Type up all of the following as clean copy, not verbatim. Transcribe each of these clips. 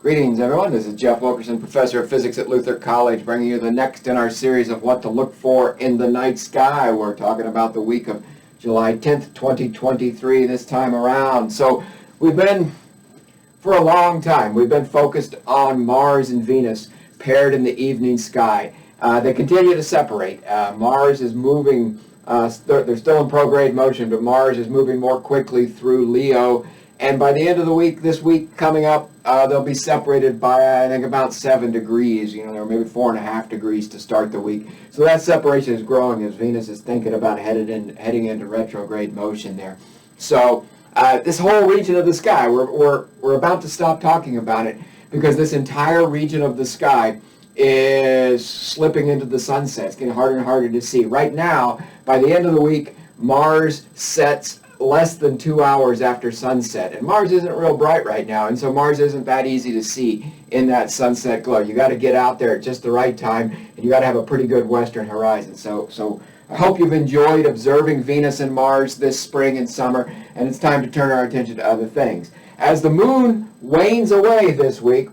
Greetings, everyone. This is Jeff Wilkerson, professor of physics at Luther College, bringing you the next in our series of what to look for in the night sky. We're talking about the week of July 10th, 2023 this time around. So for a long time, we've been focused on Mars and Venus paired in the evening sky. They continue to separate. Mars is moving, they're still in prograde motion, but Mars is moving more quickly through Leo. And by the end of the week, this week coming up, they'll be separated by, I think, about 7 degrees. You know, there are maybe 4.5 degrees to start the week. So that separation is growing as Venus is thinking about heading into retrograde motion there. So this whole region of the sky, we're about to stop talking about it because this entire region of the sky is slipping into the sunset. It's getting harder and harder to see. Right now, by the end of the week, Mars sets less than 2 hours after sunset, and Mars isn't real bright right now, and so Mars isn't that easy to see in that sunset glow. You got to get out there at just the right time, and you got to have a pretty good western horizon. So I hope you've enjoyed observing Venus and Mars this spring and summer, and it's time to turn our attention to other things. As the moon wanes away this week,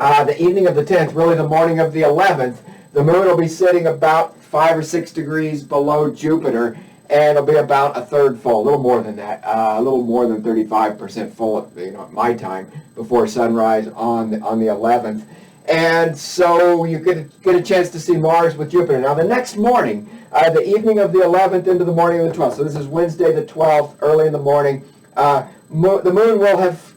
the evening of the 10th, really the morning of the 11th, the moon will be sitting about 5 or 6 degrees below Jupiter, and it'll be about a third full, a little more than that, a little more than 35% full, at my time, before sunrise on the 11th. And so you could get a chance to see Mars with Jupiter. Now the next morning, the evening of the 11th into the morning of the 12th, so this is Wednesday the 12th, early in the morning, the moon will have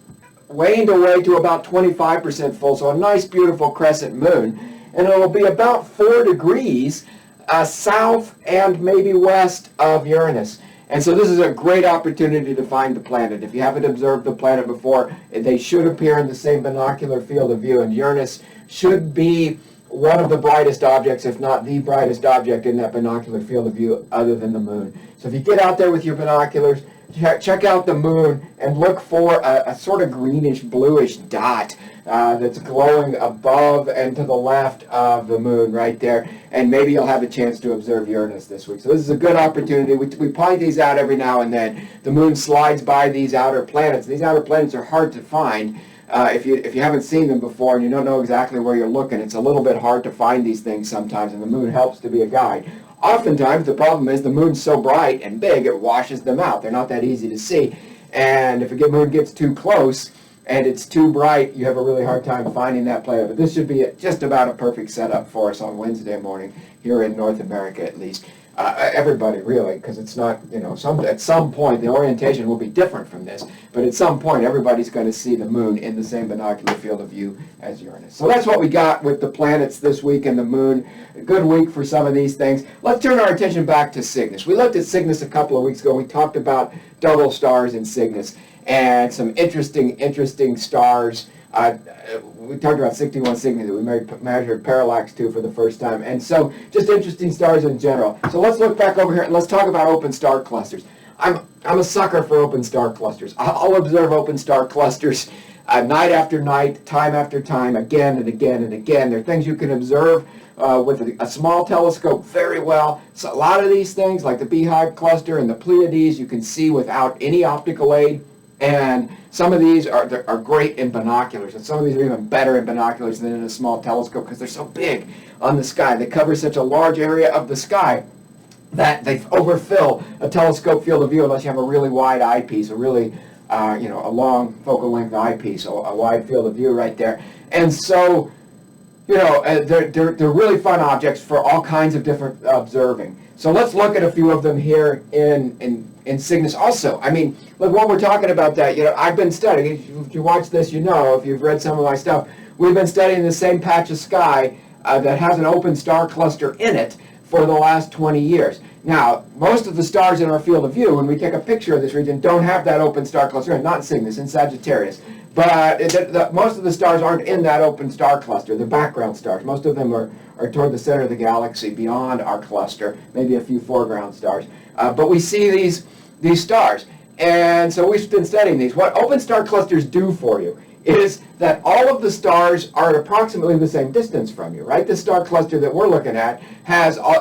waned away to about 25% full, so a nice beautiful crescent moon, and it'll be about 4 degrees south and maybe west of Uranus. And so this is a great opportunity to find the planet. If you haven't observed the planet before, they should appear in the same binocular field of view, and Uranus should be one of the brightest objects, if not the brightest object in that binocular field of view other than the moon. So if you get out there with your binoculars, check out the moon and look for a sort of greenish bluish dot that's glowing above and to the left of the moon right there, and maybe you'll have a chance to observe Uranus this week. So this is a good opportunity. We point these out every now and then. The moon slides by these outer planets. These outer planets are hard to find. If you haven't seen them before and you don't know exactly where you're looking, it's a little bit hard to find these things sometimes, and the moon helps to be a guide. Oftentimes, the problem is the moon's so bright and big, it washes them out. They're not that easy to see. And if a moon gets too close and it's too bright, you have a really hard time finding that planet. But this should be just about a perfect setup for us on Wednesday morning, here in North America at least. Everybody, really, because it's not, at some point the orientation will be different from this, but at some point everybody's going to see the moon in the same binocular field of view as Uranus. So that's what we got with the planets this week and the moon. A good week for some of these things. Let's turn our attention back to Cygnus. We looked at Cygnus a couple of weeks ago. We talked about double stars in Cygnus and some interesting stars. We talked about 61 Cygnus that we measured parallax to for the first time, and so just interesting stars in general. So let's look back over here and let's talk about open star clusters. I'm a sucker for open star clusters. I'll observe open star clusters night after night, time after time, again and again and again. They're things you can observe with a small telescope very well. So a lot of these things, like the Beehive cluster and the Pleiades, you can see without any optical aid. And some of these are great in binoculars, and some of these are even better in binoculars than in a small telescope because they're so big on the sky. They cover such a large area of the sky that they overfill a telescope field of view unless you have a really wide eyepiece, a really, a long focal length eyepiece, so a wide field of view right there. And so, they're really fun objects for all kinds of different observing. So let's look at a few of them here in Cygnus also. I mean, look, while we're talking about that, I've been studying, if you watch this, if you've read some of my stuff, we've been studying the same patch of sky that has an open star cluster in it for the last 20 years. Now, most of the stars in our field of view, when we take a picture of this region, don't have that open star cluster, not in Cygnus, in Sagittarius. But most of the stars aren't in that open star cluster. They're background stars. Most of them are toward the center of the galaxy, beyond our cluster, maybe a few foreground stars. But we see these stars. And so we've been studying these. What open star clusters do for you is that all of the stars are at approximately the same distance from you, right? The star cluster that we're looking at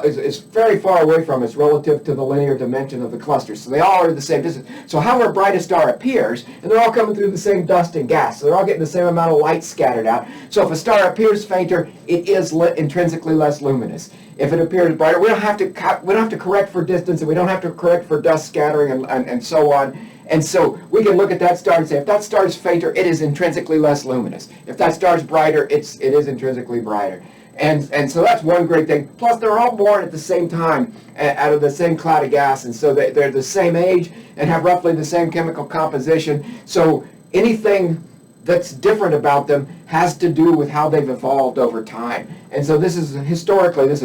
is very far away from us relative to the linear dimension of the cluster. So they all are the same distance. So however bright a star appears, and they're all coming through the same dust and gas, so they're all getting the same amount of light scattered out. So if a star appears fainter, it is intrinsically less luminous. If it appears brighter, we don't have to correct for distance, and we don't have to correct for dust scattering and so on. And so we can look at that star and say, if that star is fainter, it is intrinsically less luminous. If that star is brighter, it is intrinsically brighter. And so that's one great thing. Plus, they're all born at the same time out of the same cloud of gas, and so they're the same age and have roughly the same chemical composition. So anything that's different about them has to do with how they've evolved over time. And so this is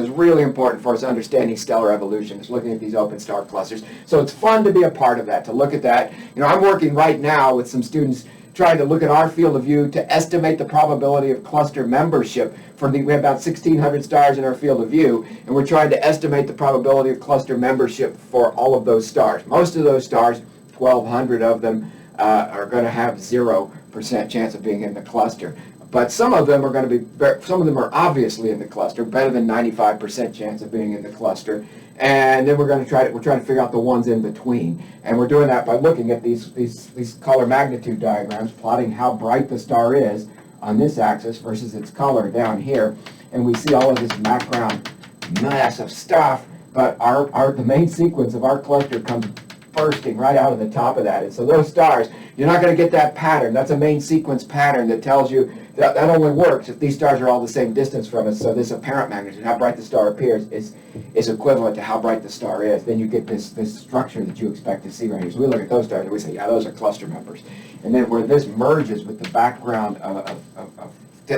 really important for us understanding stellar evolution, is looking at these open star clusters. So it's fun to be a part of that, to look at that. You know, I'm working right now with some students trying to look at our field of view to estimate the probability of cluster membership. We have about 1,600 stars in our field of view, and we're trying to estimate the probability of cluster membership for all of those stars. Most of those stars, 1,200 of them, are going to have 0% chance of being in the cluster. But some of them are obviously in the cluster, better than 95% chance of being in the cluster. And then we're trying to figure out the ones in between. And we're doing that by looking at these color magnitude diagrams, plotting how bright the star is on this axis versus its color down here. And we see all of this background mess of stuff, but the main sequence of our cluster comes bursting right out of the top of that. And so those stars, you're not going to get that pattern. That's a main sequence pattern that tells you that only works if these stars are all the same distance from us. So this apparent magnitude, how bright the star appears, is equivalent to how bright the star is. Then you get this structure that you expect to see right here. So we look at those stars and we say, yeah, those are cluster members. And then where this merges with the background of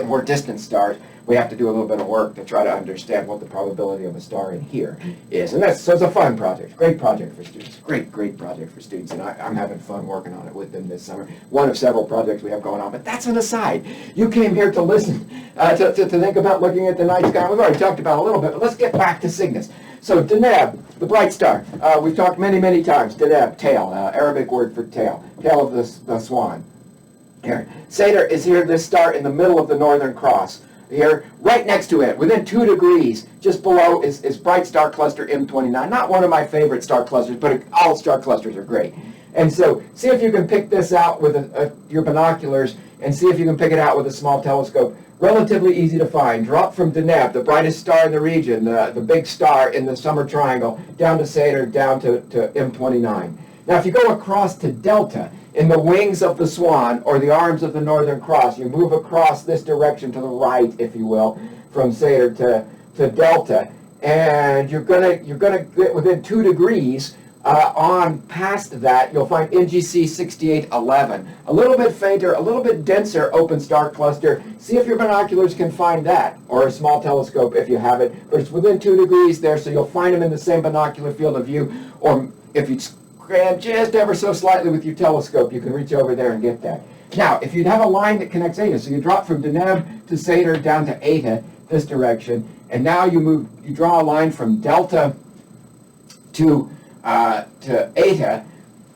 more distant stars, we have to do a little bit of work to try to understand what the probability of a star in here is. And so it's a fun project, great project for students, great project for students, and I'm having fun working on it with them this summer. One of several projects we have going on, but that's an aside. You came here to listen, to think about looking at the night sky. We've already talked about it a little bit, but let's get back to Cygnus. So Deneb, the bright star, we've talked many times. Deneb, tail, Arabic word for tail of the swan. Here, Satyr is here, this star in the middle of the Northern Cross. Here, right next to it, within 2 degrees, just below is bright star cluster M29. Not one of my favorite star clusters, but all star clusters are great. And so, see if you can pick this out with your binoculars, and see if you can pick it out with a small telescope. Relatively easy to find. Drop from Deneb, the brightest star in the region, the big star in the summer triangle, down to Satyr, down to M29. Now, if you go across to Delta, in the wings of the swan, or the arms of the Northern Cross, you move across this direction to the right, if you will, from Satyr to Delta, and you're gonna get within 2 degrees. On past that, you'll find NGC 6811, a little bit fainter, a little bit denser open star cluster. See if your binoculars can find that, or a small telescope if you have it. But it's within 2 degrees there, so you'll find them in the same binocular field of view, or if you and just ever so slightly with your telescope, you can reach over there and get that. Now, if you'd have a line that connects Eta, so you drop from Deneb to Satyr down to Eta, this direction, and now you draw a line from Delta to Eta.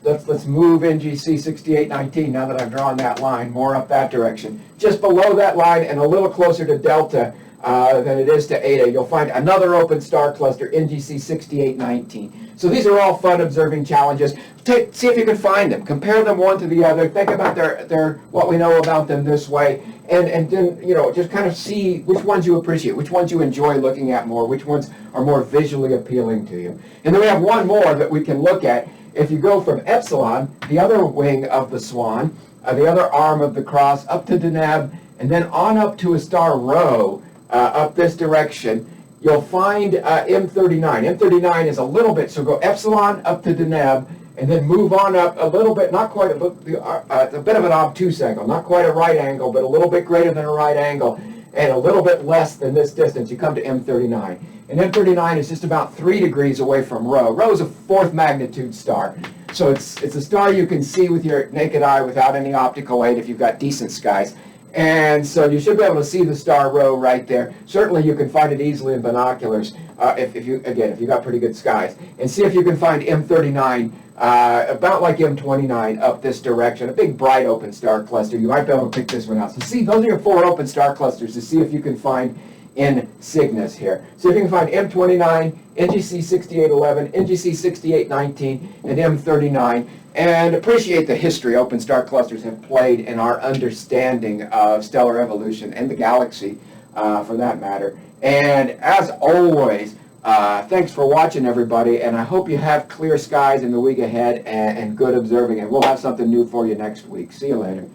Let's move NGC 6819 now that I've drawn that line, more up that direction. Just below that line and a little closer to Delta than it is to Eta, you'll find another open star cluster, NGC 6819. So these are all fun observing challenges. See if you can find them. Compare them one to the other. Think about their what we know about them this way, and then just kind of see which ones you appreciate, which ones you enjoy looking at more, which ones are more visually appealing to you. And then we have one more that we can look at. If you go from Epsilon, the other wing of the swan, the other arm of the cross, up to Deneb, and then on up to a star Rho, up this direction, you'll find M39. M39 is a little bit, so go Epsilon up to Deneb, and then move on up a little bit, not quite a bit of an obtuse angle, not quite a right angle, but a little bit greater than a right angle, and a little bit less than this distance. You come to M39. And M39 is just about 3 degrees away from Rho. Rho is a 4th magnitude star. So it's a star you can see with your naked eye without any optical aid if you've got decent skies. And so you should be able to see the star Rho right there. Certainly you can find it easily in binoculars. if you got pretty good skies, and see if you can find M39 about like M29 up this direction, a big bright open star cluster. You might be able to pick this one out. So see, those are your 4 open star clusters to see if you can find in Cygnus here. So if you can find M29, NGC 6811, NGC 6819, and M39, and appreciate the history open star clusters have played in our understanding of stellar evolution and the galaxy, for that matter. And as always, thanks for watching, everybody, and I hope you have clear skies in the week ahead and good observing, and we'll have something new for you next week. See you later.